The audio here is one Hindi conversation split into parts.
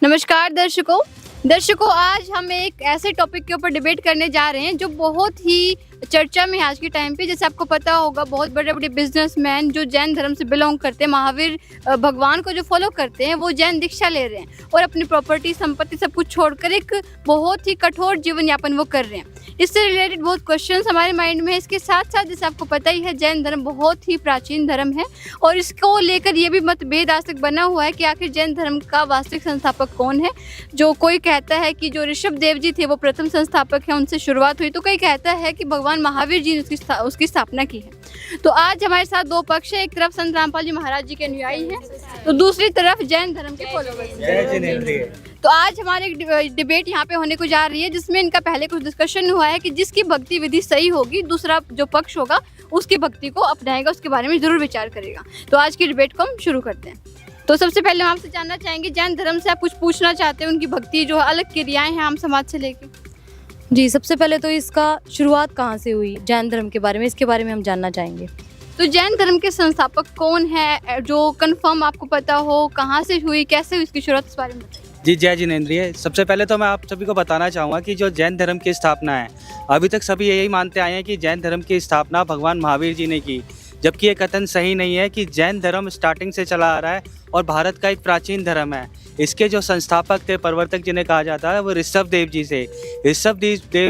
नमस्कार दर्शकों, आज हम एक ऐसे टॉपिक के ऊपर डिबेट करने जा रहे हैं जो बहुत ही चर्चा में है आज के टाइम पे। जैसे आपको पता होगा, बहुत बड़े बड़े बिजनेसमैन जो जैन धर्म से बिलोंग करते हैं, महावीर भगवान को जो फॉलो करते हैं, वो जैन दीक्षा ले रहे हैं और अपनी प्रॉपर्टी, संपत्ति सब कुछ छोड़कर एक बहुत ही कठोर जीवन यापन वो कर रहे हैं। इससे रिलेटेड बहुत क्वेश्चंस हमारे माइंड में है। इसके साथ साथ जैसे आपको पता ही है, जैन धर्म बहुत ही प्राचीन धर्म है और इसको लेकर ये भी मतभेद आज तक बना हुआ है कि आखिर जैन धर्म का वास्तविक संस्थापक कौन है। जो कोई कहता है कि जो ऋषभ देव जी थे वो प्रथम संस्थापक हैं, उनसे शुरुआत हुई, तो कोई कहता है कि भगवान महावीर जी ने उसकी स्थापना की है। तो आज हमारे साथ दो पक्ष है, एक तरफ संत रामपाल जी महाराज जी के अनुयायी हैं, तो दूसरी तरफ जैन धर्म के फॉलोअर्स। तो आज हमारे एक डिबेट यहाँ पे होने को जा रही है, जिसमें इनका पहले कुछ डिस्कशन हुआ है कि जिसकी भक्ति विधि सही होगी, दूसरा जो पक्ष होगा उसकी भक्ति को अपनाएगा, उसके बारे में जरूर विचार करेगा। तो आज की डिबेट को हम शुरू करते हैं। तो सबसे पहले हम आपसे जानना चाहेंगे, जैन धर्म से आप कुछ पूछना चाहते हैं, उनकी भक्ति जो अलग क्रियाएं हैं आम समाज से लेके? जी, सबसे पहले तो इसका शुरुआत कहाँ से हुई जैन धर्म के बारे में, इसके बारे में हम जानना चाहेंगे। तो जैन धर्म के संस्थापक कौन है, जो कंफर्म आपको पता हो, कहाँ से हुई, कैसे हुई, इसकी शुरुआत, इस बारे में बताइए। जी, जय जिनेंद्रिय। सबसे पहले तो मैं आप सभी को बताना चाहूँगा कि जो जैन धर्म की स्थापना है, अभी तक सभी यही मानते आए हैं कि जैन धर्म की स्थापना भगवान महावीर जी ने की, जबकि ये कथन सही नहीं है कि जैन धर्म स्टार्टिंग से चला आ रहा है और भारत का एक प्राचीन धर्म है। इसके जो संस्थापक थे, प्रवर्तक जिन्हें कहा जाता है, वो ऋषभ देव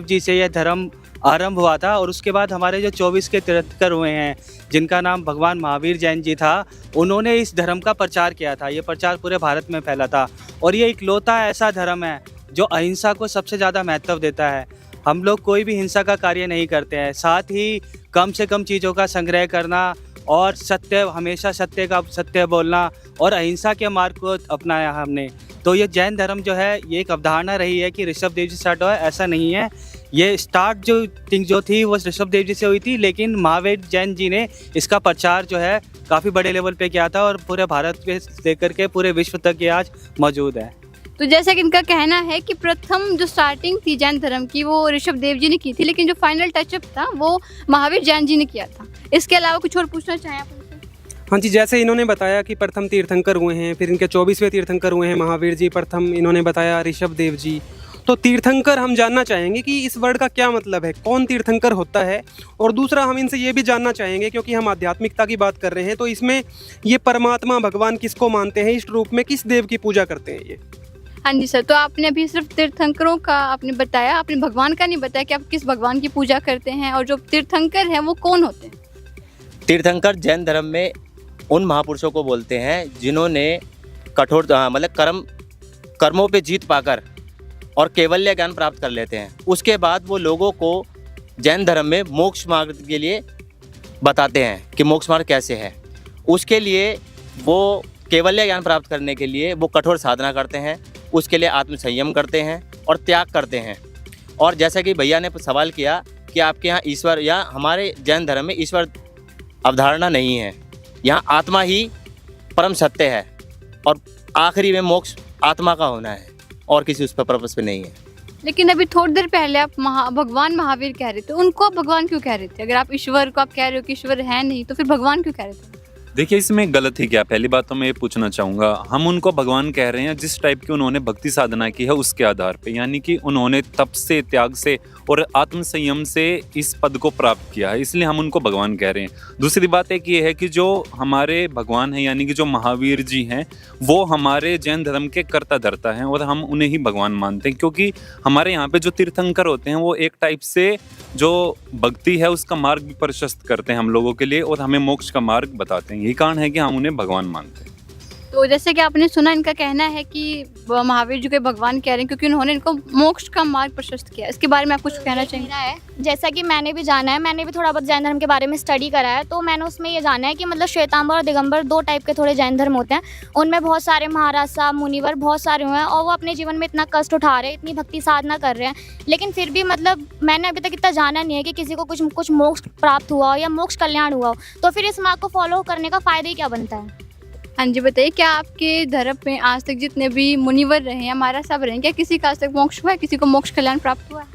जी से यह धर्म आरंभ हुआ था। और उसके बाद हमारे जो 24 के तीर्थंकर हुए हैं, जिनका नाम भगवान महावीर जैन जी था, उन्होंने इस धर्म का प्रचार किया था। ये प्रचार पूरे भारत में फैला था और ये इकलौता ऐसा धर्म है जो अहिंसा को सबसे ज़्यादा महत्व देता है। हम लोग कोई भी हिंसा का कार्य नहीं करते हैं, साथ ही कम से कम चीज़ों का संग्रह करना और हमेशा सत्य बोलना और अहिंसा के मार्ग को अपनाया हमने। तो ये जैन धर्म जो है, ये एक अवधारणा रही है कि ऋषभ देव जी से स्टार्ट हुआ है, ऐसा नहीं है। ये स्टार्ट जो थी वो ऋषभ देव जी से हुई थी, लेकिन महावीर जैन जी ने इसका प्रचार जो है काफ़ी बड़े लेवल पे किया था और पूरे भारत पे लेकर के पूरे विश्व तक ये आज मौजूद है। तो जैसा कि इनका कहना है कि प्रथम जो स्टार्टिंग थी जैन धर्म की, वो ऋषभ देव जी ने की थी, लेकिन जो फाइनल टचअप था वो महावीर जैन जी ने किया था। इसके अलावा कुछ और पूछना चाहें आप उनसे? हाँ जी, जैसे इन्होंने बताया कि प्रथम तीर्थंकर हुए हैं, फिर इनके 24वें तीर्थंकर हुए हैं महावीर जी, प्रथम इन्होंने बताया ऋषभ देव जी। तो तीर्थंकर हम जानना चाहेंगे कि इस वर्ड का क्या मतलब है, कौन तीर्थंकर होता है। और दूसरा हम इनसे ये भी जानना चाहेंगे, क्योंकि हम आध्यात्मिकता की बात कर रहे हैं, तो इसमें ये परमात्मा भगवान किसको मानते हैं, इस रूप में किस देव की पूजा करते हैं ये? हाँ जी सर, तो आपने अभी सिर्फ तीर्थंकरों का आपने बताया, आपने भगवान का नहीं बताया कि आप किस भगवान की पूजा करते हैं, और जो तीर्थंकर हैं वो कौन होते हैं? तीर्थंकर जैन धर्म में उन महापुरुषों को बोलते हैं जिन्होंने कठोर मतलब कर्मों पे जीत पाकर और केवल्य ज्ञान प्राप्त कर लेते हैं। उसके बाद वो लोगों को जैन धर्म में मोक्ष मार्ग के लिए बताते हैं कि मोक्ष मार्ग कैसे है। उसके लिए वो केवल्य ज्ञान प्राप्त करने के लिए वो कठोर साधना करते हैं, उसके लिए आत्मसंयम करते हैं और त्याग करते हैं। और जैसा कि भैया ने सवाल किया कि आपके यहाँ ईश्वर, या हमारे जैन धर्म में ईश्वर अवधारणा नहीं है, यहाँ आत्मा ही परम सत्य है और आखिरी में मोक्ष आत्मा का होना है और किसी उस पर पर्पस पे नहीं है। लेकिन अभी थोड़ी देर पहले आप भगवान महावीर कह रहे थे, उनको आप भगवान क्यों कह रहे थे? अगर आप ईश्वर को आप कह रहे हो कि ईश्वर है नहीं, तो फिर भगवान क्यों कह रहे थे? देखिए, इसमें गलत ही क्या। पहली बात तो मैं ये पूछना चाहूँगा, हम उनको भगवान कह रहे हैं जिस टाइप की उन्होंने भक्ति साधना की है उसके आधार पे, यानी कि उन्होंने तप से, त्याग से और आत्म संयम से इस पद को प्राप्त किया है, इसलिए हम उनको भगवान कह रहे हैं। दूसरी बात एक ये है कि जो हमारे भगवान हैं, यानी कि जो महावीर जी हैं, वो हमारे जैन धर्म के कर्ता धर्ता हैं और हम उन्हें ही भगवान मानते हैं, क्योंकि हमारे यहाँ पे जो तीर्थंकर होते हैं वो एक टाइप से जो भक्ति है उसका मार्ग भी प्रशस्त करते हैं हम लोगों के लिए और हमें मोक्ष का मार्ग बताते हैं। यही कारण है कि हम उन्हें भगवान मानते हैं। तो जैसे कि आपने सुना, इनका कहना है कि महावीर जी को भगवान कह रहे हैं क्योंकि उन्होंने इनको मोक्ष का मार्ग प्रशस्त किया। इसके बारे में आप कुछ कहना चाहेंगे? है जैसा कि मैंने भी जाना है, मैंने भी थोड़ा बहुत जैन धर्म के बारे में स्टडी करा है, तो मैंने उसमें ये जाना है कि मतलब श्वेतांबर और दिगंबर दो टाइप के थोड़े जैन धर्म होते हैं। उनमें बहुत सारे महाराज साहब, मुनिवर बहुत सारे हुए हैं और वो अपने जीवन में इतना कष्ट उठा रहे हैं, इतनी भक्ति साधना कर रहे हैं, लेकिन फिर भी मतलब मैंने अभी तक इतना जाना नहीं है कि किसी को कुछ मोक्ष प्राप्त हुआ हो या मोक्ष कल्याण हुआ हो। तो फिर इस मार्ग को फॉलो करने का फ़ायदा ही क्या बनता है? हाँ जी बताइए, क्या आपके धर्म में आज तक जितने भी मुनिवर रहे हैं, हमारा सब रहे हैं, क्या किसी का आज तक मोक्ष हुआ है, किसी को मोक्ष कल्याण प्राप्त हुआ है?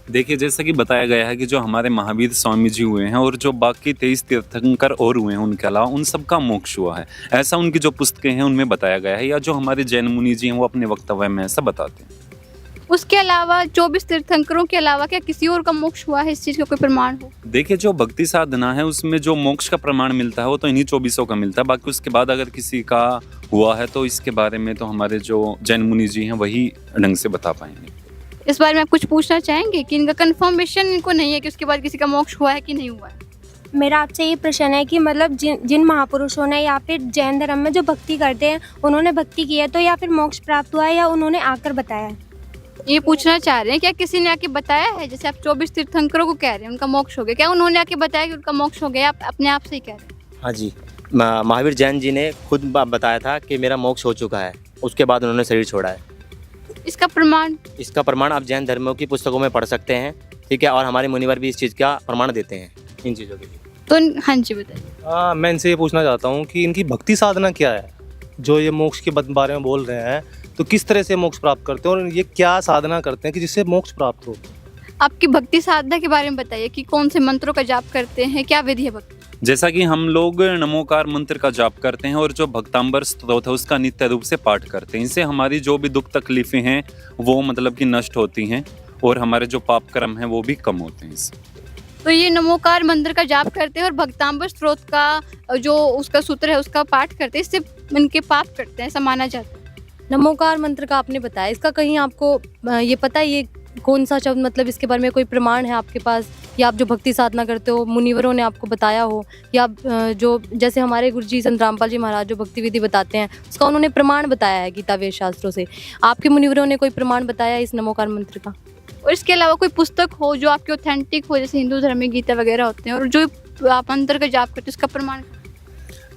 देखिए, जैसा कि बताया गया है कि जो हमारे महावीर स्वामी जी हुए हैं और जो बाकी 23 तीर्थंकर और हुए हैं उनके अलावा, उन सबका मोक्ष हुआ है, ऐसा उनकी जो पुस्तकें हैं उनमें बताया गया है, या जो हमारे जैन मुनि जी हैं वो अपने वक्तव्य में ऐसा बताते हैं। उसके अलावा 24 तीर्थंकरों के अलावा क्या किसी और का मोक्ष हुआ है, इस चीज़ का कोई प्रमाण हो? देखिए, जो भक्ति साधना है उसमें जो मोक्ष का प्रमाण मिलता है वो तो इन्हीं 24 का मिलता है। बाकी उसके बाद अगर किसी का हुआ है तो इसके बारे में तो हमारे जो जैन मुनि जी हैं वही ढंग से बता पाएंगे। इस बारे में आप कुछ पूछना चाहेंगे कि इनका कंफर्मेशन इनको नहीं है कि उसके बाद किसी का मोक्ष हुआ है कि नहीं हुआ है? मेरा आपसे ये प्रश्न है कि मतलब जिन महापुरुषों ने या फिर जैन धर्म में जो भक्ति करते हैं उन्होंने भक्ति की है तो या फिर मोक्ष प्राप्त हुआ है या उन्होंने आकर बताया है? ये पूछना चाह रहे हैं क्या किसी ने आके बताया है? जैसे आप 24 तीर्थंकरों को कह रहे हैं उनका मोक्ष हो गया, क्या उन्होंने आके बताया कि उनका मोक्ष हो गया? आप अपने आप से ही कह रहे हैं? हाँ जी, महावीर जैन जी ने खुद बताया था कि मेरा मोक्ष हो चुका है, उसके बाद उन्होंने शरीर छोड़ा है। इसका प्रमाण? इसका प्रमाण आप जैन धर्मों की पुस्तकों में पढ़ सकते हैं, ठीक है, और हमारे मुनिवर भी इस चीज़ का प्रमाण देते हैं इन चीज़ों के लिए। तो हाँ जी बताइए। मैं इनसे ये पूछना चाहता हूँ कि इनकी भक्ति साधना क्या है, जो ये मोक्ष के बारे में बोल रहे हैं, तो किस तरह से मोक्ष प्राप्त करते हैं और ये क्या साधना करते हैं कि जिससे मोक्ष प्राप्त हो? आपकी भक्ति साधना के बारे में बताइए कि कौन से मंत्रों का जाप करते हैं, क्या विधि है भक्ति? जैसा कि हम लोग नमोकार मंत्र का जाप करते हैं और जो भक्तांबर स्तोत्र है उसका नित्य रूप से पाठ करते हैं। इनसे हमारी जो भी दुख तकलीफें हैं वो मतलब कि नष्ट होती हैं और हमारे जो पाप कर्म हैं वो भी कम होते हैं इससे। तो ये नमोकार मंत्र का जाप करते हैं और भक्तांबर स्त्रोत का जो उसका सूत्र है उसका पाठ करते हैं, इससे इनके पाप करते हैं, ऐसा माना जाता है। नमोकार मंत्र का आपने बताया, इसका कहीं आपको ये पता है ये कौन सा शब्द, मतलब इसके बारे में कोई प्रमाण है आपके पास, या आप जो भक्ति साधना करते हो मुनिवरों ने आपको बताया हो, या आप जो जैसे हमारे गुरुजी संत रामपाल जी महाराज जो भक्ति विधि बताते हैं उसका उन्होंने प्रमाण बताया है गीता वेद शास्त्रों से, आपके मुनिवरों ने कोई प्रमाण बताया इस नमोकार मंत्र का? और इसके अलावा कोई पुस्तक हो जो आपके ऑथेंटिक हो, जैसे हिंदू धर्म में गीता वगैरह होते हैं, और जो आप मंत्र का जाप करते हैं उसका प्रमाण?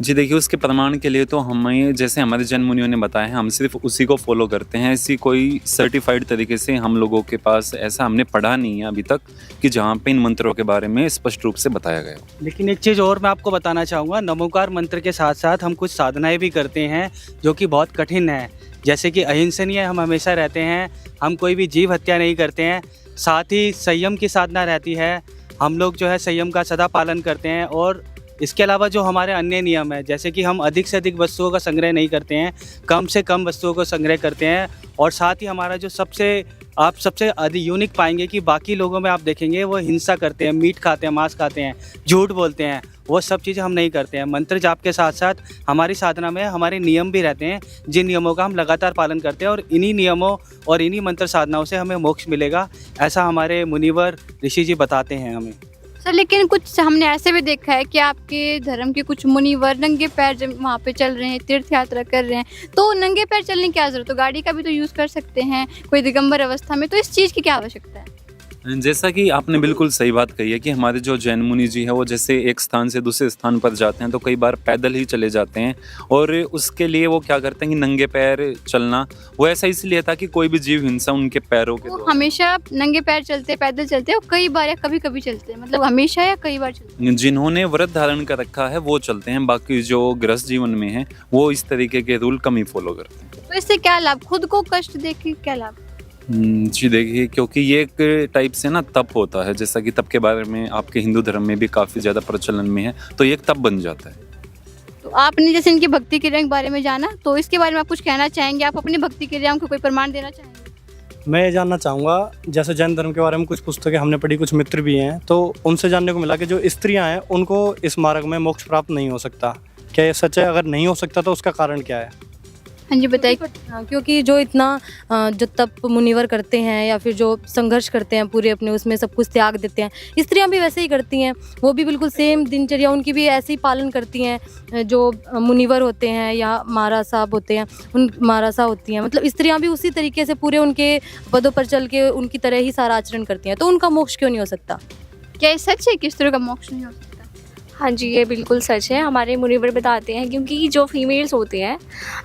जी देखिए, उसके प्रमाण के लिए तो हमें जैसे हमारे जैन मुनियों ने बताया है हम सिर्फ उसी को फॉलो करते हैं। ऐसी कोई सर्टिफाइड तरीके से हम लोगों के पास ऐसा हमने पढ़ा नहीं है अभी तक कि जहाँ पे इन मंत्रों के बारे में स्पष्ट रूप से बताया गया हो। लेकिन एक चीज़ और मैं आपको बताना चाहूँगा, नमोकार मंत्र के साथ साथ हम कुछ साधनाएं भी करते हैं जो कि बहुत कठिन है, जैसे कि अहिंसनीय हम हमेशा रहते हैं, हम कोई भी जीव हत्या नहीं करते हैं, साथ ही संयम की साधना रहती है, हम लोग जो है संयम का सदा पालन करते हैं। और इसके अलावा जो हमारे अन्य नियम है, जैसे कि हम अधिक से अधिक वस्तुओं का संग्रह नहीं करते हैं, कम से कम वस्तुओं को संग्रह करते हैं। और साथ ही हमारा जो आप सबसे अधिक यूनिक पाएंगे कि बाकी लोगों में आप देखेंगे वो हिंसा करते हैं, मीट खाते हैं, मांस खाते हैं, झूठ बोलते हैं, वो सब चीज़ें हम नहीं करते हैं। मंत्र जाप के साथ साथ हमारी साधना में हमारे नियम भी रहते हैं, जिन नियमों का हम लगातार पालन करते हैं, और इन्हीं नियमों और इन्हीं मंत्र साधनाओं से हमें मोक्ष मिलेगा, ऐसा हमारे मुनिवर ऋषि जी बताते हैं हमें। सर लेकिन कुछ हमने ऐसे भी देखा है कि आपके धर्म के कुछ मुनिवर नंगे पैर जब वहाँ पे चल रहे हैं, तीर्थ यात्रा कर रहे हैं, तो नंगे पैर चलने की क्या जरूरत है? गाड़ी का भी तो यूज़ कर सकते हैं कोई दिगंबर अवस्था में, तो इस चीज़ की क्या आवश्यकता है? जैसा कि आपने बिल्कुल सही बात कही है कि हमारे जो जैन मुनि जी है वो जैसे एक स्थान से दूसरे स्थान पर जाते हैं तो कई बार पैदल ही चले जाते हैं, और उसके लिए वो क्या करते हैं कि नंगे पैर चलना वो ऐसा इसलिए था कि कोई भी जीव हिंसा उनके पैरों के द्वारा। हमेशा नंगे पैर चलते, पैदल चलते हैं, और कई बार या कभी कभी चलते हैं, मतलब हमेशा या कई बार चलते हैं? जिन्होंने व्रत धारण कर रखा है वो चलते हैं, बाकी जो गृहस्थ जीवन में है वो इस तरीके के रूल कम ही फॉलो करते हैं। तो इससे क्या लाभ, खुद को कष्ट देके क्या लाभ? जी देखिए, क्योंकि ये एक टाइप से ना तप होता है, जैसा कि तप के बारे में आपके हिंदू धर्म में भी काफ़ी ज़्यादा प्रचलन में है, तो ये एक तप बन जाता है। तो आपने जैसे इनकी भक्ति क्रिया के बारे में जाना, तो इसके बारे में आप कुछ कहना चाहेंगे? आप अपनी भक्ति क्रियाओं को कोई प्रमाण देना चाहेंगे? मैं ये जानना चाहूँगा, जैसे जैन धर्म के बारे में कुछ पुस्तकें हमने पढ़ी, कुछ मित्र भी हैं, तो उनसे जानने को मिला कि जो स्त्रियाँ हैं उनको इस मार्ग में मोक्ष प्राप्त नहीं हो सकता। क्या ये सच है? अगर नहीं हो सकता तो उसका कारण क्या है? हाँ जी बताइए। हाँ, क्योंकि जो इतना जो तप मुनिवर करते हैं या फिर जो संघर्ष करते हैं पूरे अपने उसमें सब कुछ त्याग देते हैं, स्त्रियां भी वैसे ही करती हैं, वो भी बिल्कुल सेम दिनचर्या उनकी भी ऐसे ही पालन करती हैं जो मुनिवर होते हैं या महाराज साहब होते हैं, उन महाराजा होती हैं, मतलब स्त्रियां भी उसी तरीके से पूरे उनके पदों पर चल के उनकी तरह ही सारा आचरण करती हैं, तो उनका मोक्ष क्यों नहीं हो सकता? क्या ये सच है कि स्त्रियों का मोक्ष नहीं हो सकता? हाँ जी, ये बिल्कुल सच है। हमारे मुनिवर बताते हैं क्योंकि जो फीमेल्स होते हैं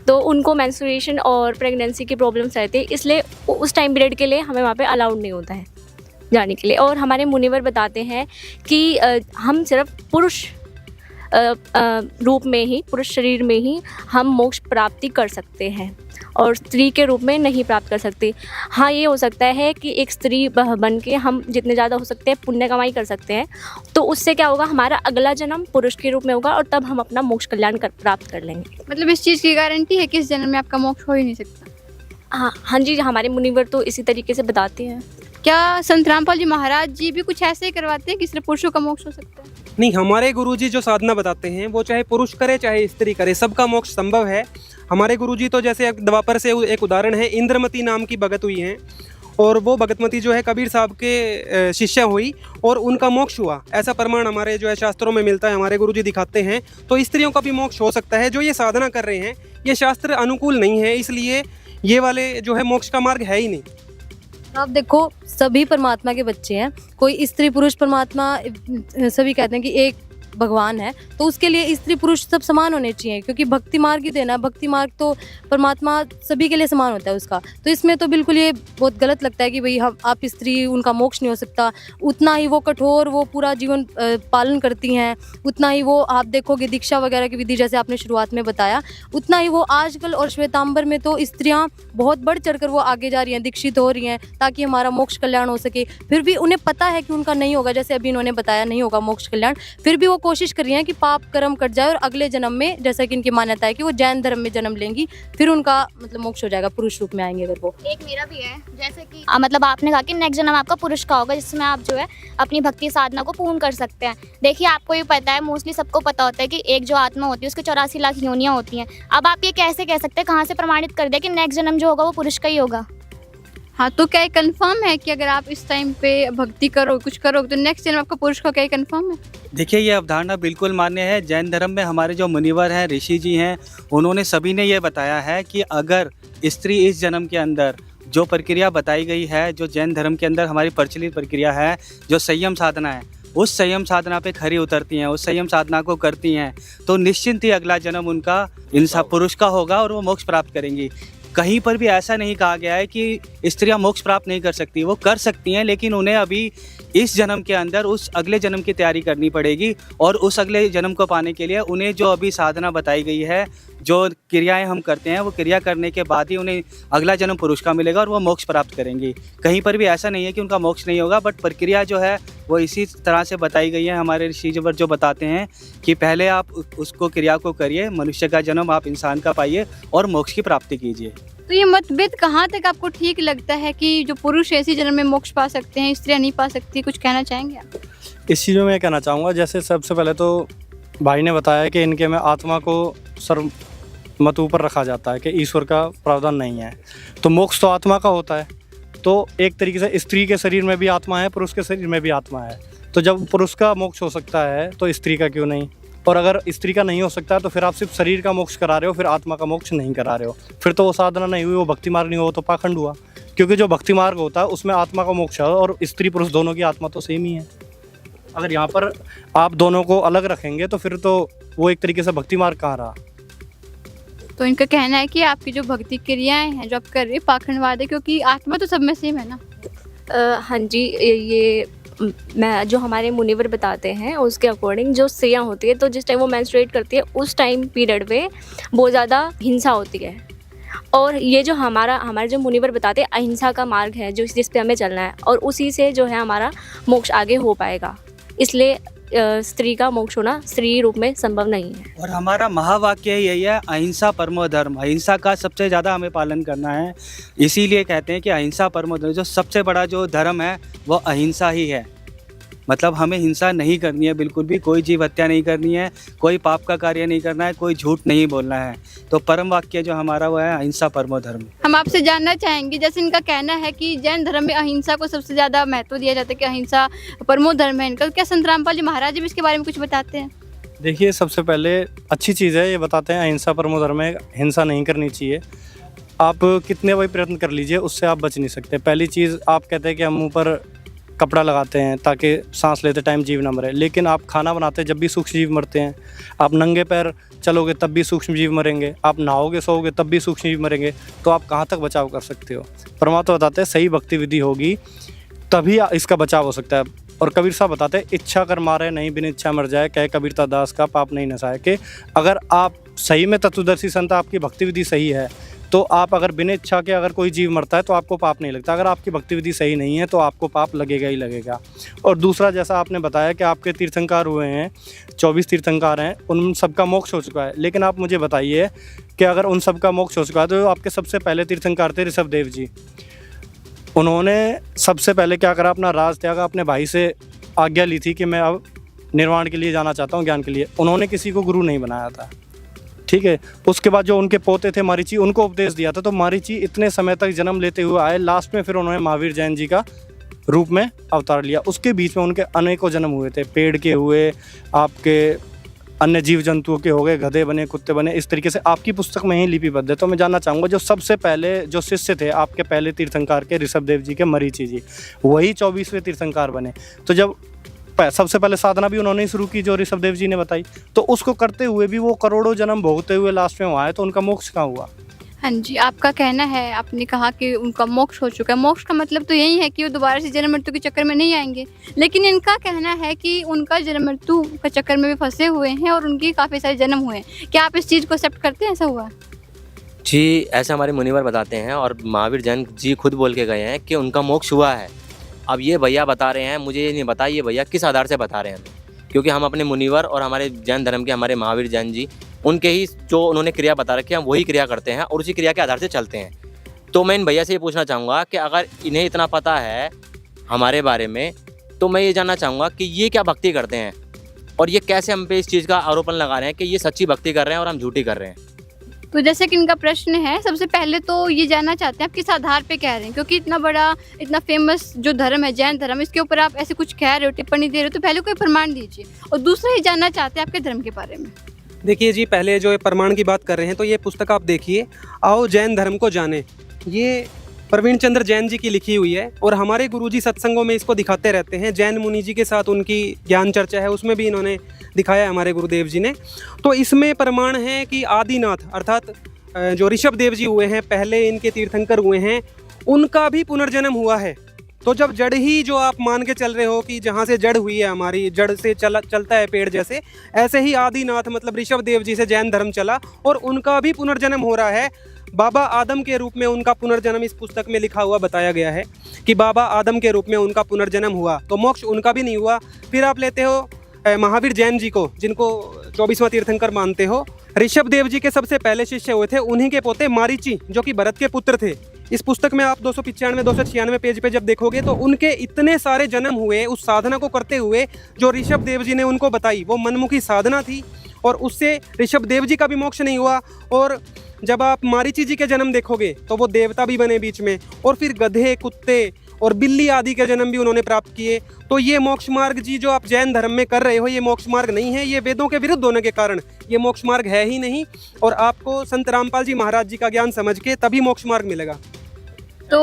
तो उनको मेंस्ट्रुएशन और प्रेगनेंसी की प्रॉब्लम्स रहती है, इसलिए उस टाइम पीरियड के लिए हमें वहाँ पे अलाउड नहीं होता है जाने के लिए। और हमारे मुनिवर बताते हैं कि हम सिर्फ पुरुष रूप में ही, पुरुष शरीर में ही हम मोक्ष प्राप्ति कर सकते हैं, और स्त्री के रूप में नहीं प्राप्त कर सकती। हाँ, ये हो सकता है कि एक स्त्री बन के हम जितने ज़्यादा हो सकते हैं पुण्य कमाई कर सकते हैं, तो उससे क्या होगा, हमारा अगला जन्म पुरुष के रूप में होगा और तब हम अपना मोक्ष कल्याण प्राप्त कर लेंगे। मतलब इस चीज़ की गारंटी है कि इस जन्म में आपका मोक्ष हो ही नहीं सकता। हाँ जी, हमारे मुनिवर तो इसी तरीके से बताते हैं। क्या संत रामपाल जी महाराज जी भी कुछ ऐसे ही करवाते हैं कि सिर्फ पुरुषों का मोक्ष हो सकता है? नहीं, हमारे गुरुजी जो साधना बताते हैं वो चाहे पुरुष करे चाहे स्त्री करे, सबका मोक्ष संभव है। हमारे गुरुजी तो जैसे द्वापर से एक उदाहरण है, इंद्रमती नाम की भगत हुई हैं और वो भगतमती जो है कबीर साहब के शिष्य हुई और उनका मोक्ष हुआ। ऐसा प्रमाण हमारे जो है शास्त्रों में मिलता है, हमारे गुरुजी दिखाते हैं। तो स्त्रियों का भी मोक्ष हो सकता है। जो ये साधना कर रहे हैं ये शास्त्र अनुकूल नहीं है, इसलिए ये वाले जो है मोक्ष का मार्ग है ही नहीं। आप देखो, सभी परमात्मा के बच्चे हैं, कोई स्त्री पुरुष परमात्मा, सभी कहते हैं कि एक भगवान है, तो उसके लिए स्त्री पुरुष सब समान होने चाहिए, क्योंकि भक्ति मार्ग ही देना, भक्ति मार्ग तो परमात्मा सभी के लिए समान होता है उसका। तो इसमें तो बिल्कुल ये बहुत गलत लगता है कि भाई हम आप स्त्री, उनका मोक्ष नहीं हो सकता। उतना ही वो कठोर, वो पूरा जीवन पालन करती हैं, उतना ही वो आप देखोगे दीक्षा वगैरह की विधि जैसे आपने शुरुआत में बताया, उतना ही वो आजकल और श्वेतांबर में तो स्त्रियाँ बहुत बढ़ चढ़ कर वो आगे जा रही हैं, दीक्षित हो रही हैं ताकि हमारा मोक्ष कल्याण हो सके। फिर भी उन्हें पता है कि उनका नहीं होगा, जैसे अभी इन्होंने बताया नहीं होगा मोक्ष कल्याण, फिर भी वो कोशिश कर रही हैं कि पाप कर्म कट जाए और अगले जन्म में, जैसा कि इनकी मान्यता है कि वो जैन धर्म में जन्म लेंगी, फिर उनका मतलब मोक्ष हो जाएगा, पुरुष रूप में आएंगे अगर वो। एक मेरा भी है, जैसे कि मतलब आपने कहा कि नेक्स्ट जन्म आपका पुरुष का होगा, जिसमें आप जो है अपनी भक्ति साधना को पूर्ण कर सकते हैं। देखिए, आपको ये पता है, मोस्टली सबको पता होता है कि एक जो आत्मा होती है उसके 84 लाख योनियाँ होती हैं। अब आप ये कैसे कह सकते हैं, कहाँ से प्रमाणित कर दिया कि नेक्स्ट जन्म जो होगा वो पुरुष का ही होगा? हाँ, तो क्या ये कंफर्म है कि अगर आप इस टाइम पे भक्ति करो, कुछ करोगे तो नेक्स्ट जन्म आपका पुरुष का, क्या ये कंफर्म है? देखिए, ये अवधारणा बिल्कुल मान्य है। जैन धर्म में हमारे जो मुनिवर हैं, ऋषि जी हैं, उन्होंने सभी ने ये बताया है कि अगर स्त्री इस जन्म के अंदर जो प्रक्रिया बताई गई है, जो जैन धर्म के अंदर हमारी प्रचलित प्रक्रिया है, जो संयम साधना है, उस संयम साधना पे खरी उतरती हैं, उस संयम साधना को करती हैं, तो निश्चिंत ही अगला जन्म उनका इंसान पुरुष का होगा और वो मोक्ष प्राप्त करेंगी। कहीं पर भी ऐसा नहीं कहा गया है कि स्त्रियां मोक्ष प्राप्त नहीं कर सकती, वो कर सकती हैं, लेकिन उन्हें अभी इस जन्म के अंदर उस अगले जन्म की तैयारी करनी पड़ेगी और उस अगले जन्म को पाने के लिए उन्हें जो अभी साधना बताई गई है, जो क्रियाएं हम करते हैं, वो क्रिया करने के बाद ही उन्हें अगला जन्म पुरुष का मिलेगा और वो मोक्ष प्राप्त करेंगी। कहीं पर भी ऐसा नहीं है कि उनका मोक्ष नहीं होगा, बट प्रक्रिया जो है वो इसी तरह से बताई गई है। हमारे ऋषि जो बताते हैं कि पहले आप उसको क्रिया को करिए, मनुष्य का जन्म आप इंसान का पाइए और मोक्ष की प्राप्ति कीजिए। तो ये मतभेद कहाँ तक आपको ठीक लगता है कि जो पुरुष ऐसी जन्म में मोक्ष पा सकते हैं, स्त्रियाँ नहीं पा सकती? कुछ कहना चाहेंगे आप? इस चीज़ में मैं कहना चाहूँगा, जैसे सबसे पहले तो भाई ने बताया कि इनके में आत्मा को सर्वमत ऊपर रखा जाता है कि ईश्वर का प्रावधान नहीं है, तो मोक्ष तो आत्मा का होता है। तो एक तरीके से स्त्री के शरीर में भी आत्मा है, पुरुष के शरीर में भी आत्मा है, तो जब पुरुष का मोक्ष हो सकता है तो स्त्री का क्यों नहीं? और अगर स्त्री का नहीं हो सकता तो फिर आप सिर्फ शरीर का मोक्ष करा रहे हो, फिर आत्मा का मोक्ष नहीं करा रहे हो, फिर तो वो साधना नहीं हुई, वो भक्ति मार्ग नहीं हुआ, तो पाखंड हुआ। क्योंकि जो भक्ति मार्ग होता है उसमें आत्मा का मोक्ष है और स्त्री पुरुष दोनों की आत्मा तो सेम ही है। अगर यहाँ पर आप दोनों को अलग रखेंगे तो फिर तो वो एक तरीके से भक्ति मार्ग कहाँ रहा? तो इनका कहना है कि आपकी जो भक्ति क्रियाएं हैं जो आप कर रहे हैं पाखंडवाद है, क्योंकि आत्मा तो सब में सेम है ना। हाँ जी, ये मैं जो हमारे मुनिवर बताते हैं उसके अकॉर्डिंग जो स्त्रियाँ होती है, तो जिस टाइम वो मेंस्ट्रुएट करती है उस टाइम पीरियड पे बहुत ज़्यादा हिंसा होती है। और ये जो हमारे जो मुनिवर बताते हैं अहिंसा का मार्ग है जो जिस पे हमें चलना है, और उसी से जो है हमारा मोक्ष आगे हो पाएगा। इसलिए स्त्री का मोक्ष होना स्त्री रूप में संभव नहीं है। और हमारा महावाक्य यही है, अहिंसा परमो धर्म। अहिंसा का सबसे ज़्यादा हमें पालन करना है, इसीलिए कहते हैं कि अहिंसा परमो धर्म। जो सबसे बड़ा जो धर्म है वो अहिंसा ही है। मतलब हमें हिंसा नहीं करनी है, बिल्कुल भी कोई जीव हत्या नहीं करनी है, कोई पाप का कार्य नहीं करना है, कोई झूठ नहीं बोलना है। तो परम वाक्य जो हमारा वो है अहिंसा परमो धर्म। हम आपसे जानना चाहेंगे, जैसे इनका कहना है कि जैन धर्म में अहिंसा को सबसे ज़्यादा महत्व दिया जाता है कि अहिंसा परमो धर्म है इनका, क्या संत रामपाल जी महाराज भी इसके बारे में कुछ बताते हैं? देखिए, सबसे पहले अच्छी चीज़ है, ये बताते हैं अहिंसा परमो धर्म है, हिंसा नहीं करनी चाहिए। आप कितने भी प्रयत्न कर लीजिए उससे आप बच नहीं सकते। पहली चीज़, आप कहते हैं कि हम मुँह पर कपड़ा लगाते हैं ताकि सांस लेते टाइम जीव ना मरे, लेकिन आप खाना बनाते जब भी सूक्ष्म जीव मरते हैं। आप नंगे पैर चलोगे तब भी सूक्ष्म जीव मरेंगे, आप नहाओगे सोओगे तब भी सूक्ष्म जीव मरेंगे, तो आप कहाँ तक बचाव कर सकते हो? परमात्मा बताते हैं सही भक्ति विधि होगी तभी इसका बचाव हो सकता है। और कबीर साहब बताते हैं इच्छा कर मारे नहीं बिन इच्छा मर जाए, कहे कबीरता दास का पाप नहीं नसाए। कि अगर आप सही में तत्वदर्शी संत, आपकी भक्ति विधि सही है तो आप अगर बिना इच्छा के अगर कोई जीव मरता है तो आपको पाप नहीं लगता। अगर आपकी भक्ति विधि सही नहीं है तो आपको पाप लगेगा ही लगेगा। और दूसरा, जैसा आपने बताया कि आपके तीर्थंकर हुए हैं, 24 तीर्थंकर हैं, उन सबका मोक्ष हो चुका है, लेकिन आप मुझे बताइए कि अगर उन सबका मोक्ष हो चुका है तो आपके सबसे पहले तीर्थंकर थे ऋषभदेव जी। उन्होंने सबसे पहले क्या करा, अपना राज त्यागा, अपने भाई से आज्ञा ली थी कि मैं अब निर्वाण के लिए जाना चाहता हूँ, ज्ञान के लिए। उन्होंने किसी को गुरु नहीं बनाया था, ठीक है। उसके बाद जो उनके पोते थे मारीची, उनको उपदेश दिया था। तो मारीची इतने समय तक जन्म लेते हुए आए, लास्ट में फिर उन्होंने महावीर जैन जी का रूप में अवतार लिया। उसके बीच में उनके अनेकों जन्म हुए थे, पेड़ के हुए, आपके अन्य जीव जंतुओं के हो गए, गधे बने, कुत्ते बने, इस तरीके से आपकी पुस्तक में ही लिपिबद्ध है। तो मैं जानना चाहूँगा, जो सबसे पहले जो शिष्य थे आपके पहले तीर्थंकर के, ऋषभदेव जी के मरीची जी, वही 24वें तीर्थंकर बने। तो जब सबसे पहले साधना भी उन्होंने ही शुरू की जो ऋषभदेव जी ने बताई, तो उसको करते हुए भी वो करोड़ों जन्म भोगते हुए लास्ट में वहाँ है, तो उनका मोक्ष कहाँ हुआ? हाँ जी, आपका कहना है, आपने कहा कि उनका मोक्ष हो चुका है। मोक्ष का मतलब तो यही है कि वो दोबारा से जन्म मृत्यु के चक्कर में नहीं आएंगे, लेकिन इनका कहना है कि उनका जन्म मृत्यु के चक्कर में भी फंसे हुए हैं और उनकी काफ़ी सारे जन्म हुए हैं। क्या आप इस चीज़ को एक्सेप्ट करते हैं, ऐसा हुआ? जी, ऐसा हमारे मुनिवर बताते हैं और महावीर जैन जी खुद बोल के गए हैं कि उनका मोक्ष हुआ है। अब ये भैया बता रहे हैं, मुझे ये नहीं पता ये भैया किस आधार से बता रहे हैं, क्योंकि हम अपने मुनिवर और हमारे जैन धर्म के हमारे महावीर जैन जी, उनके ही जो उन्होंने क्रिया बता रखी है, हम वही क्रिया करते हैं और उसी क्रिया के आधार से चलते हैं। तो मैं इन भैया से ये पूछना चाहूँगा कि अगर इन्हें इतना पता है हमारे बारे में, तो मैं ये जानना चाहूँगा कि ये क्या भक्ति करते हैं और ये कैसे हम पे इस चीज़ का आरोपण लगा रहे हैं कि ये सच्ची भक्ति कर रहे हैं और हम झूठी कर रहे हैं। तो जैसे कि इनका प्रश्न है, सबसे पहले तो ये जानना चाहते हैं आप किस आधार पे कह रहे हैं, क्योंकि इतना बड़ा, इतना फेमस जो धर्म है जैन धर्म, इसके ऊपर आप ऐसे कुछ कह रहे हो, टिप्पणी दे रहे हो, तो पहले कोई प्रमाण दीजिए। और दूसरा ये जानना चाहते हैं आपके धर्म के बारे में। देखिए जी, पहले जो प्रमाण की बात कर रहे हैं, तो ये पुस्तक आप देखिए, आओ जैन धर्म को जाने, ये प्रवीण चंद्र जैन जी की लिखी हुई है और हमारे गुरुजी सत्संगों में इसको दिखाते रहते हैं। जैन मुनि जी के साथ उनकी ज्ञान चर्चा है, उसमें भी इन्होंने दिखाया है हमारे गुरुदेव जी ने। तो इसमें प्रमाण है कि आदिनाथ अर्थात जो ऋषभदेव जी हुए हैं, पहले इनके तीर्थंकर हुए हैं, उनका भी पुनर्जन्म हुआ है। तो जब जड़ ही जो आप मान के चल रहे हो कि जहाँ से जड़ हुई है, हमारी जड़ से चलता है पेड़ जैसे, ऐसे ही आदिनाथ मतलब ऋषभदेव जी से जैन धर्म चला और उनका भी पुनर्जन्म हो रहा है। बाबा आदम के रूप में उनका पुनर्जन्म इस पुस्तक में लिखा हुआ बताया गया है कि बाबा आदम के रूप में उनका पुनर्जन्म हुआ, तो मोक्ष उनका भी नहीं हुआ। फिर आप लेते हो महावीर जैन जी को, जिनको 24वां तीर्थंकर मानते हो, ऋषभदेव जी के सबसे पहले शिष्य हुए थे, उन्हीं के पोते मारीची जो कि भरत के पुत्र थे। इस पुस्तक में आप 295-296 पेज पे जब देखोगे तो उनके इतने सारे जन्म हुए उस साधना को करते हुए जो ऋषभदेव जी ने उनको बताई, वो मनमुखी साधना थी और उससे ऋषभदेव जी का भी मोक्ष नहीं हुआ। और जब आप मारीची जी के जन्म देखोगे तो वो देवता भी बने बीच में, और फिर गधे, कुत्ते और बिल्ली आदि के जन्म भी उन्होंने प्राप्त किए। तो ये मोक्ष मार्ग जी जो आप जैन धर्म में कर रहे हो, ये मोक्ष मार्ग नहीं है, ये वेदों के विरुद्ध होने के कारण ये मोक्ष मार्ग है ही नहीं। और आपको संत रामपाल जी महाराज जी का ज्ञान समझ के तभी मोक्ष मार्ग मिलेगा। तो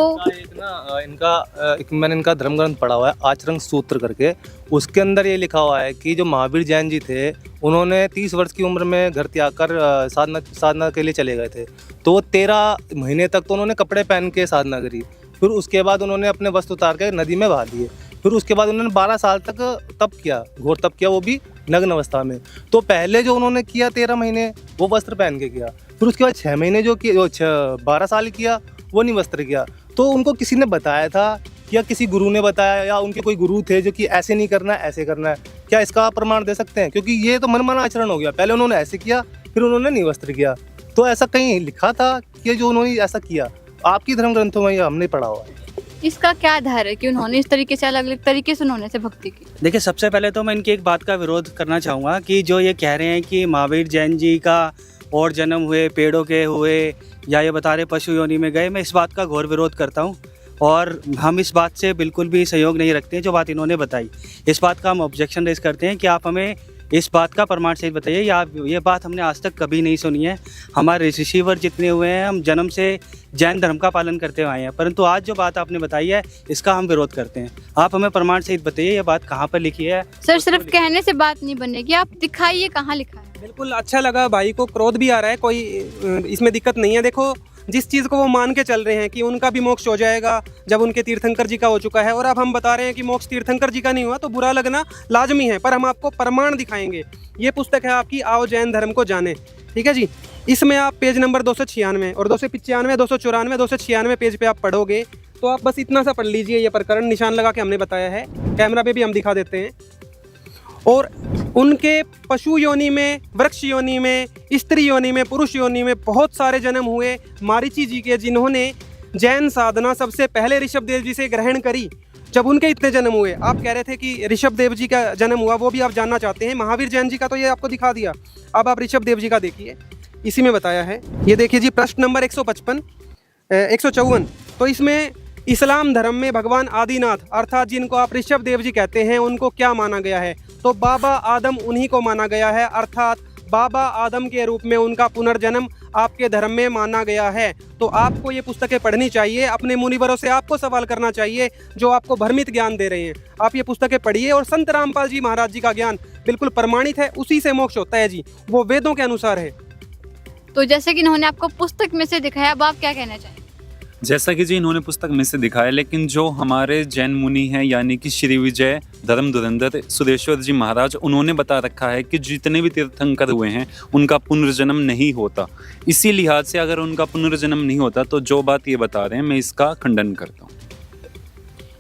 मैंने इनका धर्म ग्रंथ पढ़ा हुआ है, आचरण सूत्र करके, उसके अंदर ये लिखा हुआ है कि जो महावीर जैन जी थे, उन्होंने 30 वर्ष की उम्र में घर त्याग कर साधना के लिए चले गए थे। तो 13 महीने तक तो उन्होंने कपड़े पहन के साधना करी, फिर उसके बाद उन्होंने अपने वस्त्र उतार के नदी में बहा दिए। फिर उसके बाद उन्होंने 12 साल तक तप किया, घोर तप किया, वो भी नग्न अवस्था में। तो पहले जो उन्होंने किया 13 महीने वो वस्त्र पहन के किया, फिर उसके बाद 6 महीने जो 12 साल किया वो नहीं वस्त्र किया। तो उनको किसी ने बताया था या किसी गुरु ने बताया या उनके कोई गुरु थे जो कि ऐसे नहीं करना है, ऐसे करना है, क्या इसका आप प्रमाण दे सकते हैं? क्योंकि ये तो मनमाना आचरण हो गया, पहले उन्होंने ऐसे किया फिर उन्होंने नहीं वस्त्र किया। तो ऐसा कहीं लिखा था कि जो उन्होंने ऐसा किया? आपकी धर्म ग्रंथों में हमने पढ़ा हुआ है। इसका क्या आधार है कि उन्होंने इस तरीके से अलग अलग तरीके से उन्होंने से भक्ति की? देखिए, सबसे पहले तो मैं इनकी एक बात का विरोध करना चाहूँगा कि जो ये कह रहे हैं कि महावीर जैन जी का और जन्म हुए, पेड़ों के हुए, या ये बता रहे पशु योनि में गए, मैं इस बात का घोर विरोध करता हूँ और हम इस बात से बिल्कुल भी सहयोग नहीं रखते हैं। जो बात इन्होंने बताई, इस बात का हम ऑब्जेक्शन रेज करते हैं कि आप हमें इस बात का प्रमाण सहित बताइए। या ये बात हमने आज तक कभी नहीं सुनी है। हमारे ऋषिवर जितने हुए हैं, हम जन्म से जैन धर्म का पालन करते हुए आए हैं, परंतु आज जो बात आपने बताई है इसका हम विरोध करते हैं। आप हमें प्रमाण सहित बताइए ये बात कहाँ पर लिखी है। सर, सिर्फ कहने से बात नहीं बनेगी, आप दिखाइए कहाँ लिखा है। बिल्कुल अच्छा लगा, भाई को क्रोध भी आ रहा है, कोई इसमें दिक्कत नहीं है। देखो, जिस चीज़ को वो मान के चल रहे हैं कि उनका भी मोक्ष हो जाएगा जब उनके तीर्थंकर जी का हो चुका है, और अब हम बता रहे हैं कि मोक्ष तीर्थंकर जी का नहीं हुआ, तो बुरा लगना लाजमी है, पर हम आपको प्रमाण दिखाएंगे। ये पुस्तक है आपकी आओ जैन धर्म को जाने, ठीक है जी। इसमें आप पेज नंबर 296 और 295, 294, 296 पेज पे आप पढ़ोगे तो आप बस इतना सा पढ़ लीजिए। ये प्रकरण निशान लगा के हमने बताया है, कैमरा पे भी हम दिखा देते हैं। और उनके पशु योनि में, वृक्ष योनि में, स्त्री योनि में, पुरुष योनि में बहुत सारे जन्म हुए मारीची जी के, जिन्होंने जैन साधना सबसे पहले ऋषभ देव जी से ग्रहण करी। जब उनके इतने जन्म हुए, आप कह रहे थे कि ऋषभ देव जी का जन्म हुआ, वो भी आप जानना चाहते हैं। महावीर जैन जी का तो ये आपको दिखा दिया, अब आप ऋषभ देव जी का देखिए, इसी में बताया है। ये देखिए जी, प्रश्न नंबर 154। तो इसमें इस्लाम धर्म में भगवान आदिनाथ अर्थात जिनको आप ऋषभ देव जी कहते हैं, उनको क्या माना गया है? तो बाबा आदम उन्हीं को माना गया है, अर्थात बाबा आदम के रूप में उनका पुनर्जन्म आपके धर्म में माना गया है। तो आपको ये पुस्तकें पढ़नी चाहिए, अपने मुनिवरों से आपको सवाल करना चाहिए जो आपको भ्रमित ज्ञान दे रहे हैं। आप ये पुस्तकें पढ़िए और संत रामपाल जी महाराज जी का ज्ञान बिल्कुल प्रमाणित है, उसी से मोक्ष होता है जी, वो वेदों के अनुसार है। तो जैसे कि इन्होंने आपको पुस्तक में से दिखाया, अब आप क्या कहना चाहेंगे? जैसा कि जी इन्होंने पुस्तक में से दिखाया, लेकिन जो हमारे जैन मुनि हैं यानी कि श्री विजय धर्म धुरंधर सुदेश्वर जी महाराज, उन्होंने बता रखा है कि जितने भी तीर्थंकर हुए हैं उनका पुनर्जन्म नहीं होता। इसी लिहाज से अगर उनका पुनर्जन्म नहीं होता तो जो बात ये बता रहे हैं मैं इसका खंडन करता हूँ।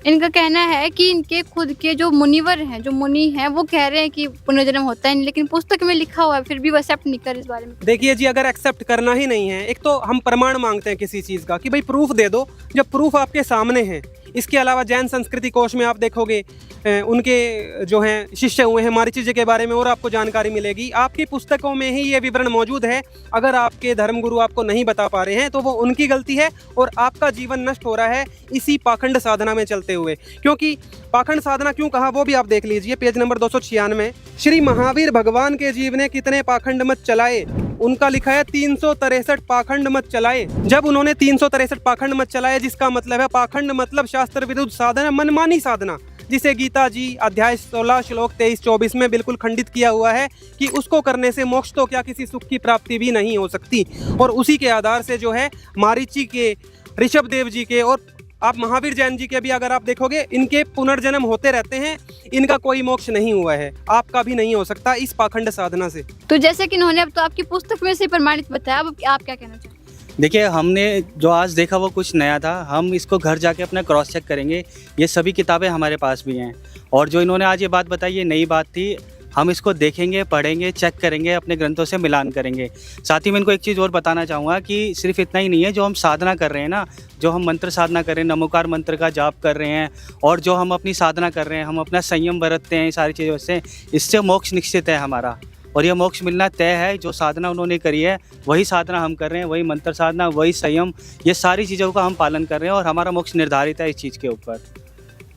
इनका कहना है कि इनके खुद के जो मुनिवर हैं, जो मुनि हैं, वो कह रहे हैं कि पुनर्जन्म होता है, लेकिन पुस्तक में लिखा हुआ है, फिर भी वो एक्सेप्ट नहीं कर इस बारे में। देखिए जी, अगर एक्सेप्ट करना ही नहीं है, एक तो हम प्रमाण मांगते हैं किसी चीज़ का कि भाई प्रूफ दे दो, जब प्रूफ आपके सामने है। इसके अलावा जैन संस्कृति कोश में आप देखोगे उनके जो हैं शिष्य हुए हैं मारीची जी के बारे में और आपको जानकारी मिलेगी। आपकी पुस्तकों में ही ये विवरण मौजूद है। अगर आपके धर्मगुरु आपको नहीं बता पा रहे हैं तो वो उनकी गलती है और आपका जीवन नष्ट हो रहा है इसी पाखंड साधना में चलते हुए। क्योंकि पाखंड साधना क्यों कहा वो भी आप देख लीजिए, पेज नंबर 296। श्री महावीर भगवान के जीव ने कितने पाखंड मत चलाए? उनका लिखा है 363 पाखंड मत चलाए। जब उन्होंने 363 पाखंड मत चलाए, जिसका मतलब है पाखंड मतलब शास्त्र विरुद्ध साधना, मनमानी साधना, जिसे गीता जी अध्याय 16 श्लोक 23-24 में बिल्कुल खंडित किया हुआ है कि उसको करने से मोक्ष तो क्या किसी सुख की प्राप्ति भी नहीं हो सकती। और उसी के आधार से जो है मारीची के, ऋषभ देव जी के और आप महावीर जैन जी के भी अगर आप देखोगे, इनके पुनर्जन्म होते रहते हैं, इनका कोई मोक्ष नहीं हुआ है, आपका भी नहीं हो सकता इस पाखंड साधना से। तो जैसे कि इन्होंने अब तो आपकी पुस्तक में से प्रमाणित बताया, अब आप क्या कहना चाहेंगे? देखिए, हमने जो आज देखा वो कुछ नया था, हम इसको घर जाके अपना क्रॉस चेक करेंगे। ये सभी किताबें हमारे पास भी हैं और जो इन्होंने आज ये बात बताई ये नई बात थी। हम इसको देखेंगे, पढ़ेंगे, चेक करेंगे, अपने ग्रंथों से मिलान करेंगे। साथ ही मैं इनको एक चीज़ और बताना चाहूँगा कि सिर्फ इतना ही नहीं है, जो हम साधना कर रहे हैं ना, जो हम मंत्र साधना कर रहे हैं, नमोकार मंत्र का जाप कर रहे हैं और जो हम अपनी साधना कर रहे हैं, हम अपना संयम बरतते हैं, सारी चीज़ों से, इससे मोक्ष निश्चित है हमारा और यह मोक्ष मिलना तय है। जो साधना उन्होंने करी है वही साधना हम कर रहे हैं, वही मंत्र साधना, वही संयम, ये सारी चीज़ों का हम पालन कर रहे हैं और हमारा मोक्ष निर्धारित है इस चीज़ के ऊपर।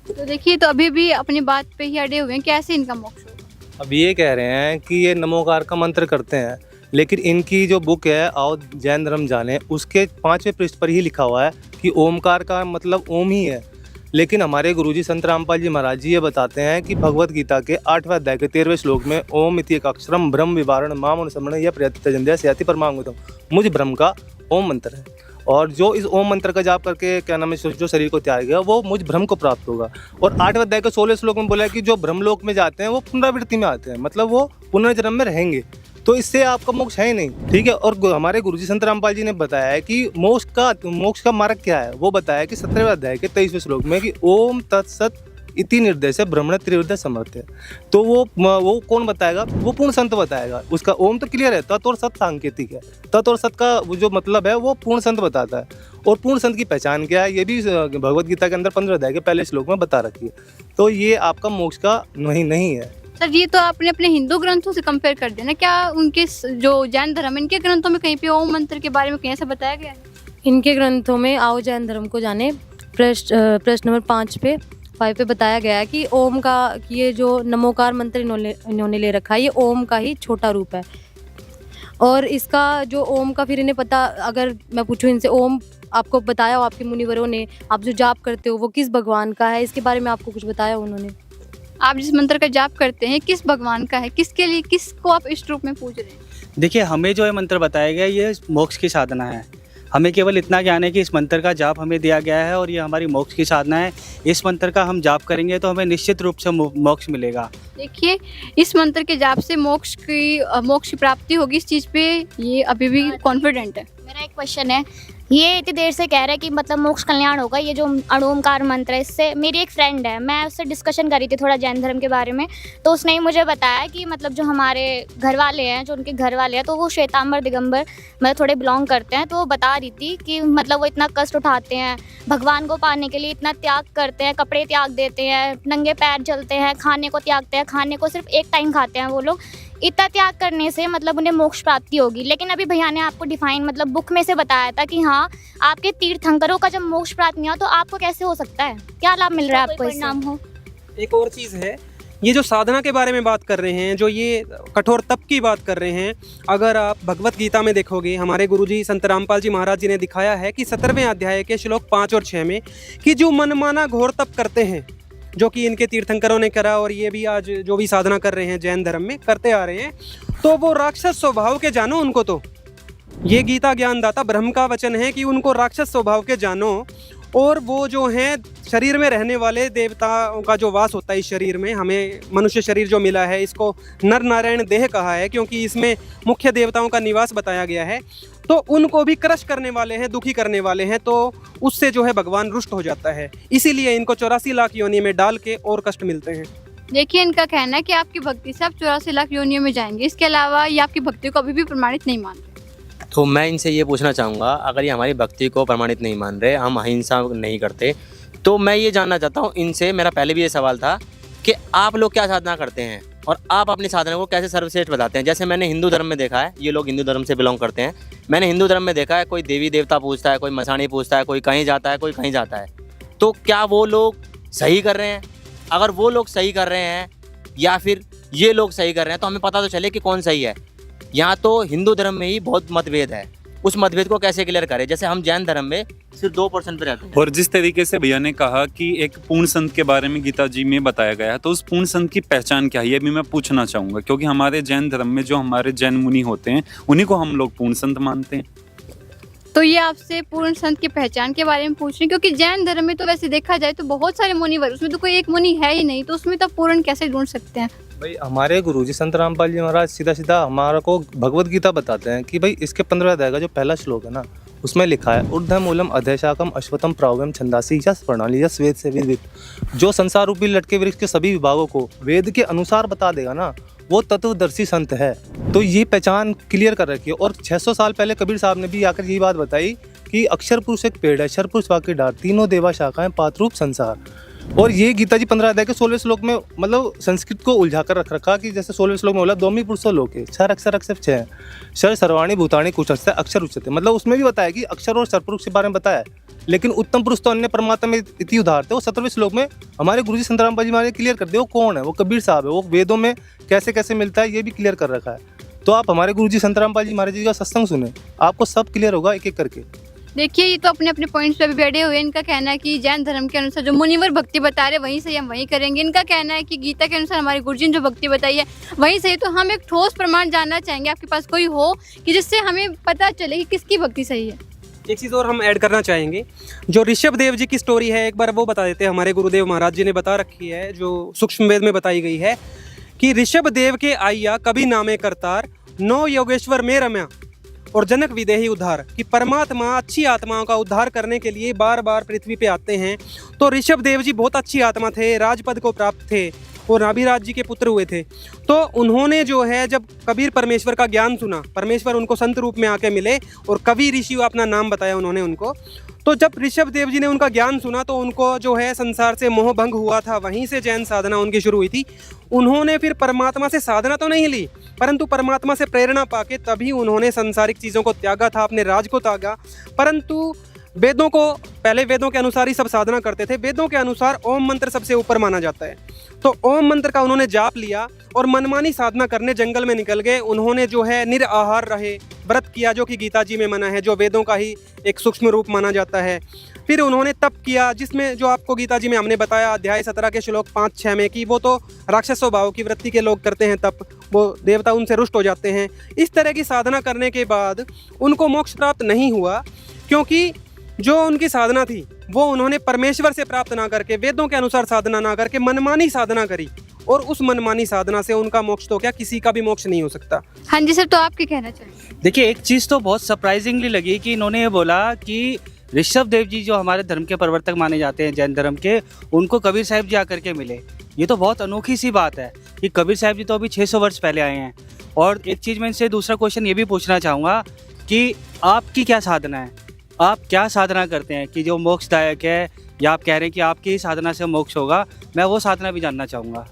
तो देखिए, तो अभी भी अपनी बात पे ही अड़े हुए हैं, कैसे इनका मोक्ष होगा? अब ये कह रहे हैं कि ये नमोकार का मंत्र करते हैं, लेकिन इनकी जो बुक है आओ जैन धर्म जाने, उसके 5वें पृष्ठ पर ही लिखा हुआ है कि ओमकार का मतलब ओम ही है। लेकिन हमारे गुरुजी संत रामपाल जी महाराज जी ये बताते हैं कि भगवत गीता के 8वें अध्याय के 13वें श्लोक में ओम इति एक अक्षरम ब्रह्म विवारण माम अनुसमण यह प्रत्यजंध्या स्याति परमांगतम, मुझ ब्रह्म का ओम मंत्र है। और जो इस ओम मंत्र का जाप करके क्या नाम है जो शरीर को त्याग गया वो मुझ ब्रह्म को प्राप्त होगा। और 8वें अध्याय के 16वें श्लोक में बोला है कि जो ब्रह्मलोक में जाते हैं वो पुनरावृत्ति में आते हैं, मतलब वो पुनर्जन्म में रहेंगे। तो इससे आपका मोक्ष है ही नहीं, ठीक है। और हमारे गुरुजी संत रामपाल जी ने बताया है कि मोक्ष का मार्ग क्या है, वो बताया है कि 17वें अध्याय के 23वें श्लोक में कि ओम तत्सत इति निर्देश है ब्रह्मण त्रिवृद्ध समर्थ है। तो वो कौन बताएगा? वो पूर्ण संत बताएगा। उसका ओम तो क्लियर है, तत् और सत सांकेतिक है। तत् और सत का जो मतलब है वो पूर्ण संत बताता है। और पूर्ण संत की पहचान क्या है ये भी भगवत गीता के अंदर 15 अध्याय के पहले श्लोक में बता रखी है। तो ये आपका मोक्ष का नहीं है। सर, ये तो आपने अपने हिंदू ग्रंथों से कंपेयर कर दिया ना, क्या उनके जो जैन धर्म, इनके ग्रंथों में कहीं पे ओम मंत्र के बारे में कहीं ऐसा बताया गया है? इनके ग्रंथों में आओ जैन धर्म को जाने प्रश्न नंबर 5 पे बताया गया है कि ओम का, ये जो नमोकार मंत्र इन्होंने ले रखा है, ये ओम का ही छोटा रूप है। और इसका जो ओम का फिर इन्हें पता, अगर मैं पूछूं इनसे, ओम आपको बताया हो आपके मुनिवरों ने, आप जो जाप करते हो वो किस भगवान का है, इसके बारे में आपको कुछ बताया उन्होंने? आप जिस मंत्र का जाप करते हैं किस भगवान का है, किसके लिए, किसको आप इष्ट रूप में पूज रहे हैं? देखिए, हमें जो ये मंत्र बताया गया ये मोक्ष की साधना है। हमें केवल इतना ज्ञान है कि इस मंत्र का जाप हमें दिया गया है और ये हमारी मोक्ष की साधना है। इस मंत्र का हम जाप करेंगे तो हमें निश्चित रूप से मोक्ष मिलेगा। देखिए, इस मंत्र के जाप से मोक्ष की प्राप्ति होगी, इस चीज़ पे ये अभी भी कॉन्फिडेंट है। मेरा एक क्वेश्चन है, ये इतनी देर से कह रहा है कि मतलब मोक्ष कल्याण होगा, ये जो अणोमकार मंत्र है, इससे मेरी एक फ्रेंड है, मैं उससे डिस्कशन करी थी थोड़ा जैन धर्म के बारे में, तो उसने ही मुझे बताया कि मतलब जो हमारे घर वाले हैं, जो उनके घर वाले हैं, तो वो श्वेतांबर दिगंबर मतलब थोड़े बिलोंग करते हैं। तो वो बता रही थी कि मतलब वो इतना कष्ट उठाते हैं भगवान को पाने के लिए, इतना त्याग करते हैं, कपड़े त्याग देते हैं, नंगे पैर चलते हैं, खाने को त्यागते हैं, खाने को सिर्फ एक टाइम खाते हैं वो लोग। इतना त्याग करने से मतलब उन्हें मोक्ष प्राप्ति होगी। लेकिन अभी भैया ने आपको डिफाइन मतलब बुक में से बताया था कि हाँ, आपके तीर्थंकरों का जब मोक्ष प्राप्त नहीं हो तो आपको कैसे हो सकता है, क्या लाभ मिल रहा है आपको, इससे नाम हो। एक और चीज़ है, ये जो साधना के बारे में बात कर रहे हैं, जो ये कठोर तप की बात कर रहे हैं, अगर आप भगवत गीता में देखोगे, हमारे गुरुजी संत रामपाल जी महाराज जी ने दिखाया है कि 17वें अध्याय के श्लोक 5 और 6 में कि जो मनमाना घोर तप करते हैं, जो कि इनके तीर्थंकरों ने करा और ये भी आज जो भी साधना कर रहे हैं जैन धर्म में करते आ रहे हैं, तो वो राक्षस स्वभाव के जानो उनको। तो ये गीता ज्ञानदाता ब्रह्म का वचन है कि उनको राक्षस स्वभाव के जानो। और वो जो हैं शरीर में रहने वाले देवताओं का जो वास होता है इस शरीर में, हमें मनुष्य शरीर जो मिला है इसको नर नारायण देह कहा है क्योंकि इसमें मुख्य देवताओं का निवास बताया गया है। तो उनको भी क्रश करने वाले हैं, दुखी करने वाले हैं, तो उससे जो है भगवान रुष्ट हो जाता है। इसीलिए इनको 84 लाख योनि में डाल के और कष्ट मिलते हैं। देखिए, इनका कहना है कि आपकी भक्ति से आप 84 लाख योनियों में जाएंगे, इसके अलावा ये आपकी भक्ति को अभी भी प्रमाणित नहीं मानते। तो मैं इनसे ये पूछना चाहूँगा, अगर ये हमारी भक्ति को प्रमाणित नहीं मान रहे, हम अहिंसा नहीं करते, तो मैं ये जानना चाहता हूँ इनसे, मेरा पहले भी ये सवाल था कि आप लोग क्या साधना करते हैं और आप अपनी साधना को कैसे सर्वश्रेष्ठ बताते हैं। जैसे मैंने हिंदू धर्म में देखा है, ये लोग हिंदू धर्म से बिलोंग करते हैं, मैंने हिंदू धर्म में देखा है कोई देवी देवता पूछता है, कोई मसाणी पूछता है, कोई कहीं जाता है, कोई कहीं जाता है। तो क्या वो लोग सही कर रहे हैं? अगर वो लोग सही कर रहे हैं या फिर ये लोग सही कर रहे हैं तो हमें पता तो चले कि कौन सही है। यहाँ तो हिंदू धर्म में ही बहुत मतभेद है, उस मतभेद को कैसे क्लियर करें। जैसे हम जैन धर्म में सिर्फ 2% पे रहते हैं। और जिस तरीके से भैया ने कहा कि एक पूर्ण संत के बारे में गीता जी में बताया गया है, तो उस पूर्ण संत की पहचान क्या है ये भी मैं पूछना चाहूँगा, क्योंकि हमारे जैन धर्म में जो हमारे जैन मुनि होते हैं उन्हीं को हम लोग पूर्ण संत मानते हैं। तो ये आपसे पूर्ण संत की पहचान के बारे में पूछ रहे हैं, क्योंकि जैन धर्म में तो वैसे देखा जाए तो बहुत सारे मुनिवर, उसमें तो कोई एक मुनि है ही नहीं, तो उसमें तो पूर्ण कैसे ढूंढ सकते हैं। भाई हमारे गुरुजी संत रामपाल जी महाराज सीधा सीधा हमारा को भगवत गीता बताते हैं कि भाई इसके 15 अध्याय का जो पहला श्लोक है ना, उसमें लिखा है ऊर्ध्वमूलम अधशाकम अश्वत्थम प्रावयम छंदासी यस प्रणाली यस वेद से विदित। जो संसार रूपी लटके वृक्ष के सभी विभागों को वेद के अनुसार बता देगा ना, वो तत्वदर्शी संत है। तो ये पहचान क्लियर कर रखी है। और 600 साल पहले कबीर साहब ने भी आकर यही बात बताई कि अक्षर पुरुष एक पेड़ है, अक्षर पुरुष बाकी डार, तीनों देवा शाखाएं पातरूप संसार। और ये गीता जी 15 अध्याय के 16वें श्लोक में मतलब संस्कृत को उलझा कर रख रखा कि जैसे 16वें श्लोक में बोला दोमी पुरुषो लोके क्षर अक्षर अक्षर 6 क्षर सर्वाणी भूतानी कुछ अक्षर उच्चते, मतलब उसमें भी बताया कि अक्षर और सरपुरुष के बारे में बताया है। लेकिन उत्तम पुरुष तो अन्य परमात्मा में इति उदार थे। वो 17वें श्लोक में हमारे गुरुजी संत रामपाल जी महाराज क्लियर कर दिया वो कौन है, वो कबीर साहब है, वो वेदों में कैसे कैसे मिलता है ये भी क्लियर कर रखा है। तो आप हमारे गुरुजी संत रामपाल जी महाराज जी का सत्संग सुने, आपको सब क्लियर होगा एक एक करके। देखिए, ये तो अपने अपने पॉइंट्स पे भी बैठे हुए हैं। इनका कहना है कि जैन धर्म के अनुसार जो मुनिवर भक्ति बता रहे वहीं से हम वहीं करेंगे। इनका कहना है कि गीता के अनुसार हमारे गुरुजी ने जो भक्ति बताई है वहीं से। तो हम एक ठोस प्रमाण जानना चाहेंगे, आपके पास कोई हो कि जिससे हमें पता चले कि किसकी भक्ति सही है। एक चीज़ और हम ऐड करना चाहेंगे, जो ऋषभ देव जी की स्टोरी है एक बार वो बता देते हैं। हमारे गुरुदेव महाराज जी ने बता रखी है, जो सूक्ष्म वेद में बताई गई है कि ऋषभ देव के आइया कभी नामे करतार, 9 योगेश्वर में रम्या और जनक विदेही उद्धार। कि परमात्मा अच्छी आत्माओं का उद्धार करने के लिए बार बार पृथ्वी पे आते हैं। तो ऋषभ देव जी बहुत अच्छी आत्मा थे, राजपद को प्राप्त थे और नाभिराज जी के पुत्र हुए थे। तो उन्होंने जो है जब कबीर परमेश्वर का ज्ञान सुना, परमेश्वर उनको संत रूप में आके मिले और कवि ऋषि अपना नाम बताया उन्होंने उनको। तो जब ऋषभ देव जी ने उनका ज्ञान सुना तो उनको जो है संसार से मोह भंग हुआ था, वहीं से जैन साधना उनकी शुरू हुई थी। उन्होंने फिर परमात्मा से साधना तो नहीं ली, परंतु परमात्मा से प्रेरणा पाके तभी उन्होंने सांसारिक चीज़ों को त्यागा था, अपने राज को त्यागा। परंतु वेदों को, पहले वेदों के अनुसार ही सब साधना करते थे। वेदों के अनुसार ओम मंत्र सबसे ऊपर माना जाता है। तो ओम मंत्र का उन्होंने जाप लिया और मनमानी साधना करने जंगल में निकल गए। उन्होंने जो है निराहार रहे, व्रत किया, जो कि गीता जी में मना है, जो वेदों का ही एक सूक्ष्म रूप माना जाता है। फिर उन्होंने तप किया, जिसमें जो आपको गीता जी में हमने बताया अध्याय 17 के श्लोक 5-6 में कि वो तो राक्षस स्वभाव की वृत्ति के लोग करते हैं तप, वो देवता उनसे रुष्ट हो जाते हैं। इस तरह की साधना करने के बाद उनको मोक्ष प्राप्त नहीं हुआ। क्योंकि जो उनकी साधना थी वो उन्होंने परमेश्वर से प्राप्त ना करके, वेदों के अनुसार साधना ना करके मनमानी साधना करी, और उस मनमानी साधना से उनका मोक्ष तो क्या, किसी का भी मोक्ष नहीं हो सकता। हाँ जी सर, तो आप क्या कहना चाहेंगे? देखिए, एक चीज़ तो बहुत सरप्राइजिंगली लगी कि इन्होंने ये बोला कि ऋषभ देव जी जो हमारे धर्म के प्रवर्तक माने जाते हैं जैन धर्म के, उनको कबीर साहिब जी आकर के मिले। ये तो बहुत अनोखी सी बात है कि कबीर साहिब जी तो अभी 600 वर्ष पहले आए हैं। और एक चीज़ मैं इनसे दूसरा क्वेश्चन ये भी पूछना चाहूँगा कि आपकी क्या साधना है, आप क्या साधना करते हैं कि जो मोक्षदायक है, या आप कह रहे हैं कि आपकी ही साधना से मोक्ष होगा? मैं वो साधना भी जानना चाहूँगा।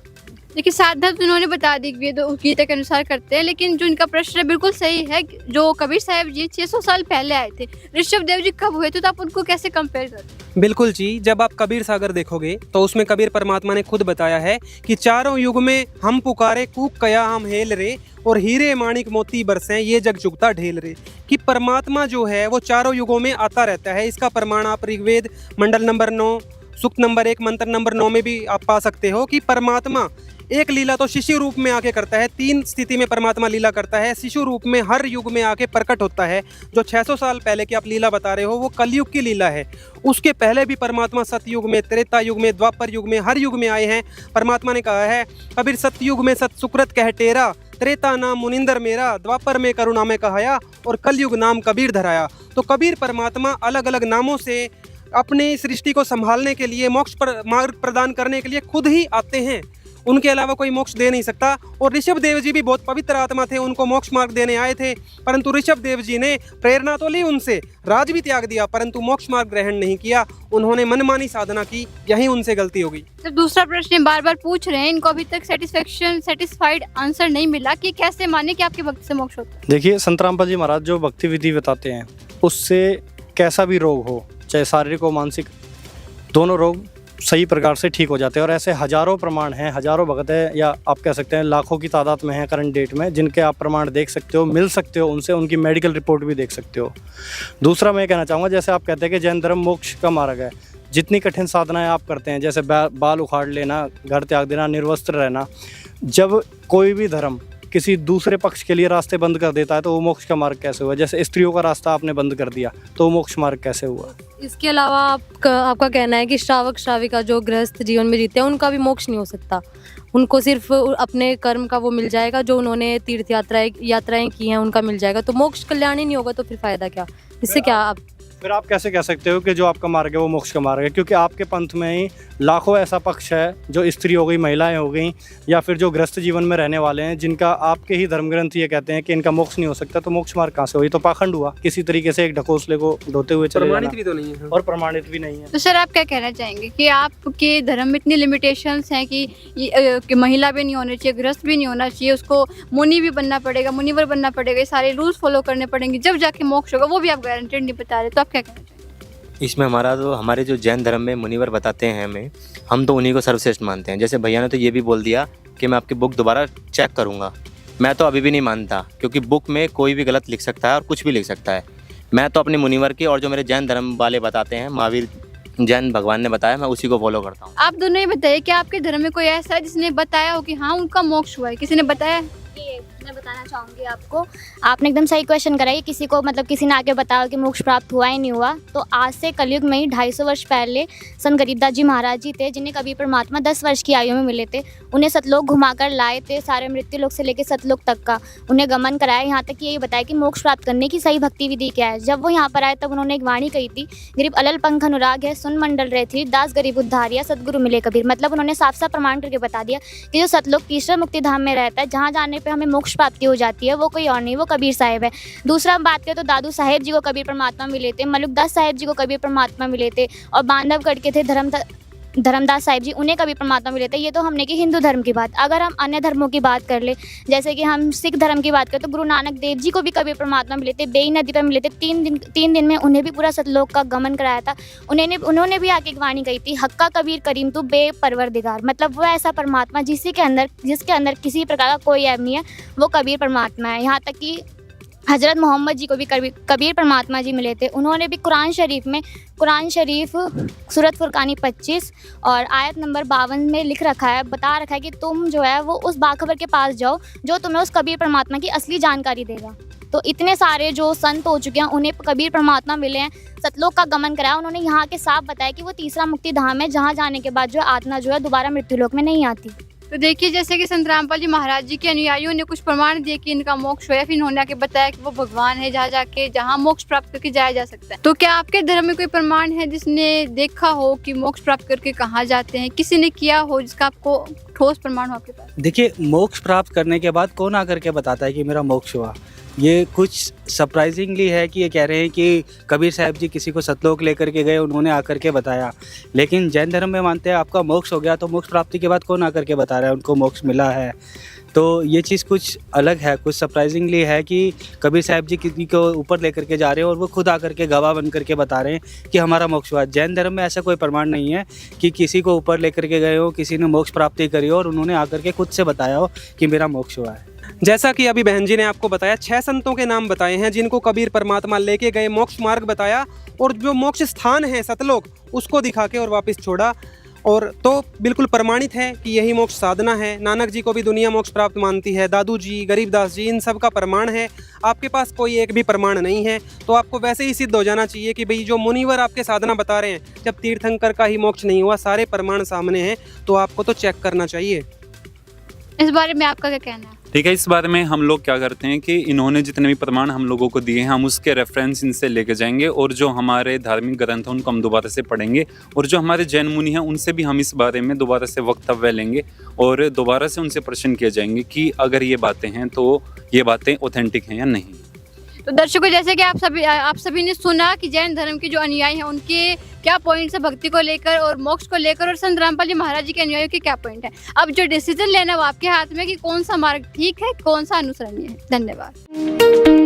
देखिए, साधना तो उन्होंने बता दी गीता के अनुसार करते हैं, लेकिन जो इनका प्रश्न है बिल्कुल सही है। जो कबीर साहिब जी 600 साल पहले आए थे, ऋषभ देव जी कब हुए थे, तो आप उनको कैसे कंपेयर करते हैं? बिल्कुल जी, जब आप कबीर सागर देखोगे तो उसमें कबीर परमात्मा ने खुद बताया है कि चारों युग में हम पुकारे कूक कया हम हेल रे, और हीरे माणिक मोती बरसें ये जग चुगता ढेल रे। कि परमात्मा जो है वो चारों युगों में आता रहता है। इसका प्रमाण आप ऋग्वेद मंडल नंबर 9 सूक्त नंबर 1 मंत्र नंबर 9 में भी आप पा सकते हो कि परमात्मा एक लीला तो शिशु रूप में आके करता है, 3 स्थिति में परमात्मा लीला करता है। शिशु रूप में हर युग में आके प्रकट होता है। जो 600 साल पहले की आप लीला बता रहे हो वो कलयुग की लीला है। उसके पहले भी परमात्मा सतयुग में, त्रेता युग में, द्वापर युग में, हर युग में आए हैं। परमात्मा ने कहा है, कबीर सतयुग में सत सुकृत कह टेरा, त्रेता नाम मुनिंदर मेरा, द्वापर में करुणा में कहाया, और कलयुग नाम कबीर धराया। तो कबीर परमात्मा अलग अलग नामों से अपने सृष्टि को संभालने के लिए, मोक्ष मार्ग प्रदान करने के लिए खुद ही आते हैं। उनके अलावा कोई मोक्ष दे नहीं सकता। और ऋषभ देव जी भी बहुत पवित्र आत्मा थे, उनको मोक्ष मार्ग देने आए थे, परंतु ऋषभ देव जी ने प्रेरणा तो ली उनसे, राज भी त्याग दिया, परंतु मोक्ष मार्ग ग्रहण नहीं किया। उन्होंने मनमानी साधना की, यही उनसे गलती हो गई। तो दूसरा प्रश्न बार बार पूछ रहे हैं, इनको अभी तक सेटिस्फाइड आंसर नहीं मिला कि कैसे माने कि आपके भक्ति से मोक्ष होता है। देखिए, संत रामपाल जी महाराज जो भक्ति विधि बताते हैं, उससे कैसा भी रोग हो, चाहे शारीरिक हो मानसिक, दोनों रोग सही प्रकार से ठीक हो जाते हैं। और ऐसे हजारों प्रमाण हैं, हजारों भगत है, या आप कह सकते हैं लाखों की तादाद में हैं करंट डेट में, जिनके आप प्रमाण देख सकते हो, मिल सकते हो उनसे, उनकी मेडिकल रिपोर्ट भी देख सकते हो। दूसरा मैं कहना चाहूँगा, जैसे आप कहते हैं कि जैन धर्म मोक्ष का मार्ग है, जितनी कठिन साधनाएं आप करते हैं, जैसे बाल उखाड़ लेना, घर त्याग देना, निर्वस्त्र रहना, जब कोई भी धर्म किसी दूसरे पक्ष के लिए रास्ते बंद कर देता है तो वो मोक्ष का मार्ग कैसे हुआ? जैसे स्त्रियों का रास्ता आपने बंद कर दिया तो वो मोक्ष मार्ग कैसे हुआ? इसके अलावा आपका कहना है कि श्रावक श्राविका जो गृहस्थ जीवन में जीते हैं उनका भी मोक्ष नहीं हो सकता, उनको सिर्फ अपने कर्म का वो मिल जाएगा, जो उन्होंने तीर्थ यात्राएं की हैं उनका मिल जाएगा। तो मोक्ष कल्याण ही नहीं होगा तो फिर फायदा क्या? इससे क्या आप फिर आप कैसे कह सकते हो कि जो आपका मार्ग है वो मोक्ष का मार्ग है? क्योंकि आपके पंथ में ही लाखों ऐसा पक्ष है, जो स्त्री हो गई, महिलाएं हो गई, या फिर जो गृहस्थ जीवन में रहने वाले हैं, जिनका आपके ही धर्म ग्रंथ ये कहते हैं कि इनका मोक्ष नहीं हो सकता। तो मोक्ष मार्ग कहाँ से हो? ये तो पाखंड हुआ, किसी तरीके से एक ढकोसले को ढोते हुए चले जाना, भी तो नहीं है और प्रमाणित भी नहीं है। तो सर, आप क्या कहना चाहेंगे कि आपके धर्म में इतनी लिमिटेशंस हैं कि महिला भी नहीं होनी चाहिए, गृहस्थ भी नहीं होना चाहिए, उसको मुनि भी बनना पड़ेगा, मुनिवर बनना पड़ेगा, ये सारे रूल्स फॉलो करने पड़ेंगे जब जाके मोक्ष होगा, वो भी आप गारंटेड नहीं बता रहे, तो आप क्या कहना चाहेंगे? इसमें हमारे जो जैन धर्म में मुनिवर बताते हैं हमें, हम तो उन्हीं को सर्वश्रेष्ठ मानते हैं। जैसे भैया ने तो ये भी बोल दिया कि मैं आपकी बुक दोबारा चेक करूँगा, मैं तो अभी भी नहीं मानता, क्योंकि बुक में कोई भी गलत लिख सकता है और कुछ भी लिख सकता है। मैं तो अपने मुनिवर की, और जो मेरे जैन धर्म वाले बताते हैं, महावीर जैन भगवान ने बताया, मैं उसी को फॉलो करता हूँ। आप दोनों ही बताइए कि आपके धर्म में कोई ऐसा है जिसने बताया हो कि हाँ उनका मोक्ष हुआ है? किसी ने बताया? ये मैं बताना चाहूँगी आपको, आपने एकदम सही क्वेश्चन करा है। किसी को मतलब किसी ने आके बताया कि मोक्ष प्राप्त हुआ ही नहीं हुआ, तो आज से कलयुग में ही 250 वर्ष पहले संत गरीबदास जी महाराज जी थे, जिन्हें कबीर परमात्मा 10 वर्ष की आयु में मिले थे। उन्हें सतलोक घुमाकर लाए थे, सारे मृत्यु लोक से लेकर सतलोक तक का उन्हें गमन कराया, यहाँ तक कि यही बताया कि मोक्ष प्राप्त करने की सही भक्ति विधि क्या है। जब वो यहाँ पर आए तब उन्होंने एक वाणी कही थी, गरीब अलल पंख अनुराग है, सुन मंडल रहे थी, दास गरीब उद्धारिया, सदगुरु मिले कबीर। मतलब उन्होंने साफ साफ प्रमाण करके बता दिया कि जो सतलोक तीसरा मुक्ति धाम में रहता है, जहाँ जाने पर हमें मोक्ष प्राप्ति हो जाती है, वो कोई और नहीं, वो कबीर साहिब है। दूसरा हम बात करें तो दादू साहेब जी को कबीर परमात्मा मिले थे, मलुकदास साहेब जी को कबीर परमात्मा मिले थे, और बांधवगढ़ के थे धर्मदास साहिब जी, उन्हें कबीर परमात्मा मिले थे। ये तो हमने की हिंदू धर्म की बात। अगर हम अन्य धर्मों की बात कर ले, जैसे कि हम सिख धर्म की बात करें तो गुरु नानक देव जी को भी कबीर परमात्मा मिले थे, बेई नदी पर मिले थे। 3 दिन में उन्हें भी पूरा सतलोक का गमन कराया था। उन्होंने भी आके एक वाणी कही थी, हक्का कबीर करीम तू बे परवरदिगार। मतलब वो ऐसा परमात्मा जिसके अंदर किसी प्रकार का कोई ऐब नहीं है, वो कबीर परमात्मा है। यहाँ तक कि हज़रत मोहम्मद जी को भी कबीर परमात्मा जी मिले थे। उन्होंने भी कुरान शरीफ सूरत फुरकानी 25 और आयत नंबर 52 में बता रखा है कि तुम जो है वो उस बाखबर के पास जाओ जो तुम्हें उस कबीर परमात्मा की असली जानकारी देगा। तो इतने सारे जो संत हो चुके हैं, उन्हें कबीर परमात्मा मिले हैं, सतलोक का गमन कराया, उन्होंने यहाँ के साफ बताया कि वो तीसरा मुक्ति धाम है, जहाँ जाने के बाद जो आत्मा जो है दोबारा मृत्युलोक में नहीं आती। तो देखिए, जैसे कि संत रामपाल जी महाराज जी के अनुयायियों ने कुछ प्रमाण दिए कि इनका मोक्ष हुआ, फिर इन्होंने आके बताया कि वो भगवान है जहाँ मोक्ष प्राप्त करके जाया जा सकता है। तो क्या आपके धर्म में कोई प्रमाण है जिसने देखा हो कि मोक्ष प्राप्त करके कहाँ जाते हैं, किसी ने किया हो जिसका आपको ठोस प्रमाण हो आपके पास? देखिए, मोक्ष प्राप्त करने के बाद कौन आकर के बताता है कि मेरा मोक्ष हुआ? ये कुछ सरप्राइजिंगली है कि ये कह रहे हैं कि कबीर साहब जी किसी को सतलोक लेकर के गए, उन्होंने आकर के बताया। लेकिन जैन धर्म में मानते हैं आपका मोक्ष हो गया तो मोक्ष प्राप्ति के बाद कौन आकर के बता रहा है उनको मोक्ष मिला है। तो ये चीज़ कुछ अलग है, कुछ सरप्राइजिंगली है कि कबीर साहब जी किसी को ऊपर लेकर के जा रहे हैं और वो खुद आकर के गवाह बन करके बता रहे हैं कि हमारा मोक्ष हुआ। जैन धर्म में ऐसा कोई प्रमाण नहीं है कि किसी को ऊपर लेकर के गए हो, किसी ने मोक्ष प्राप्ति करी हो और उन्होंने आकर के खुद से बताया हो कि मेरा मोक्ष हुआ है। जैसा कि अभी बहन जी ने आपको बताया, 6 संतों के नाम बताए हैं जिनको कबीर परमात्मा लेके गए, मोक्ष मार्ग बताया और जो मोक्ष स्थान है सतलोक उसको दिखा के और वापस छोड़ा। और तो बिल्कुल प्रमाणित है कि यही मोक्ष साधना है। नानक जी को भी दुनिया मोक्ष प्राप्त मानती है, दादू जी, गरीबदास जी, इन सब का प्रमाण है। आपके पास कोई एक भी प्रमाण नहीं है तो आपको वैसे ही सिद्ध हो जाना चाहिए कि भाई जो मुनिवर आपके साधना बता रहे हैं, जब तीर्थंकर का ही मोक्ष नहीं हुआ, सारे प्रमाण सामने हैं, तो आपको तो चेक करना चाहिए। इस बारे में आपका क्या कहना है? ठीक है, इस बारे में हम लोग क्या करते हैं कि इन्होंने जितने भी प्रमाण हम लोगों को दिए हैं, हम उसके रेफरेंस इनसे लेके जाएंगे और जो हमारे धार्मिक ग्रंथ हैं उनको हम दोबारा से पढ़ेंगे और जो हमारे जैन मुनि हैं उनसे भी हम इस बारे में दोबारा से वक्तव्य लेंगे और दोबारा से उनसे प्रश्न किए जाएंगे कि अगर ये बातें हैं तो ये बातें ऑथेंटिक हैं या नहीं। तो दर्शकों, जैसे कि आप सभी ने सुना कि जैन धर्म के जो अनुयायी हैं उनके क्या पॉइंट्स है भक्ति को लेकर और मोक्ष को लेकर, और संत रामपाल जी महाराज जी के अनुयायियों के क्या पॉइंट है। अब जो डिसीजन लेना वो आपके हाथ में कि कौन सा मार्ग ठीक है, कौन सा अनुसरणीय है। धन्यवाद।